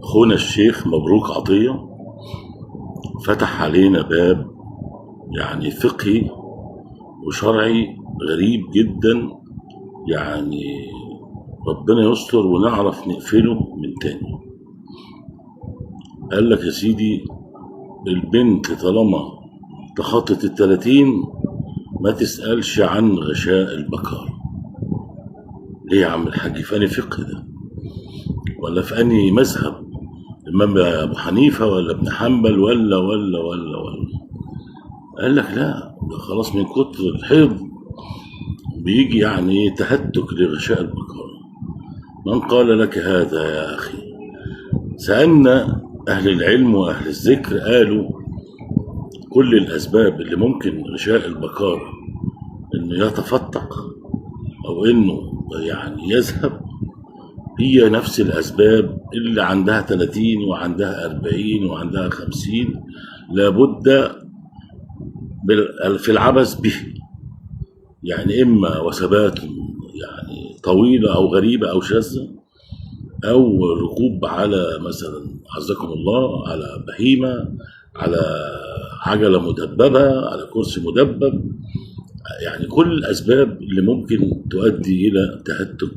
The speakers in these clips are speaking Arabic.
أخونا الشيخ مبروك عطية فتح علينا باب فقهي وشرعي غريب جدا. يعني ربنا يستر ونعرف نقفله من تاني. قال لك يا سيدي، البنت طالما تخطت ال30 ما تسألش عن غشاء البكار. ليه يا عم الحاج؟ في أنهي فقه ده؟ ولا في أنهي مذهب؟ الإمام أبو حنيفة ولا ابن حنبل ولا قال لك لا، ده خلاص من كتر الحيض بيجي تهتك لغشاء البكار. من قال لك هذا يا أخي؟ سألنا أهل العلم وأهل الذكر، قالوا كل الأسباب اللي ممكن غشاء البكار إنه يتفتق أو إنه يذهب هي نفس الأسباب اللي عندها 30 وعندها 40 وعندها 50 لابد في العبث به. إما وثبات طويلة أو غريبة أو شاذة، أو ركوب على مثلا عزكم الله على بهيمة، على عجلة مدببة، على كرسي مدبب. كل الأسباب اللي ممكن تؤدي إلى تهتك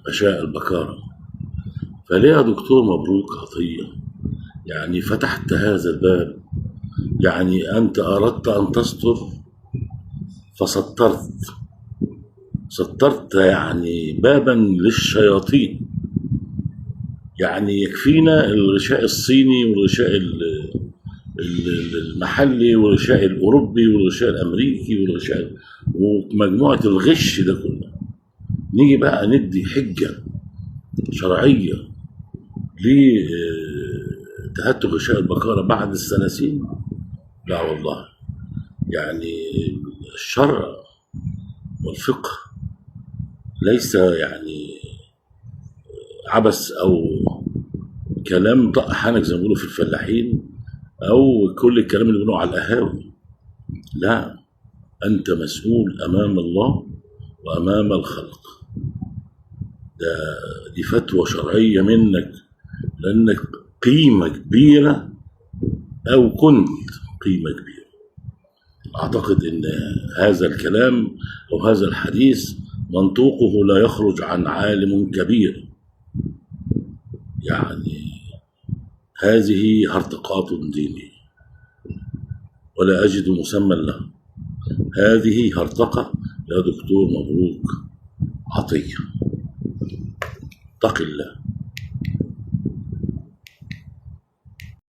غشاء البكارة. فليه يا دكتور مبروك عطية فتحت هذا الباب؟ أنت أردت أن تستر فسترت بابا للشياطين. يكفينا الغشاء الصيني والغشاء المحلي والغشاء الأوروبي والغشاء الأمريكي والغشاء ومجموعة الغش ده كله. نيجي بقى ندي حجة شرعية لتهتك غشاء البكارة بعد ال30؟ لا والله. الشرع والفقه ليس عبث أو كلام طق حنك زي ما بيقولوا في الفلاحين، أو كل الكلام اللي بيقولوا على القهاوي. لا، أنت مسؤول أمام الله وأمام الخلق. دي فتوى شرعية منك لأنك قيمة كبيرة أو كنت قيمة كبيرة. أعتقد أن هذا الكلام أو هذا الحديث منطوقه لا يخرج عن عالم كبير. هذه هرطقات دينية ولا أجد مسمى لها. هذه هرطقة يا دكتور مبروك عطية. اتق الله.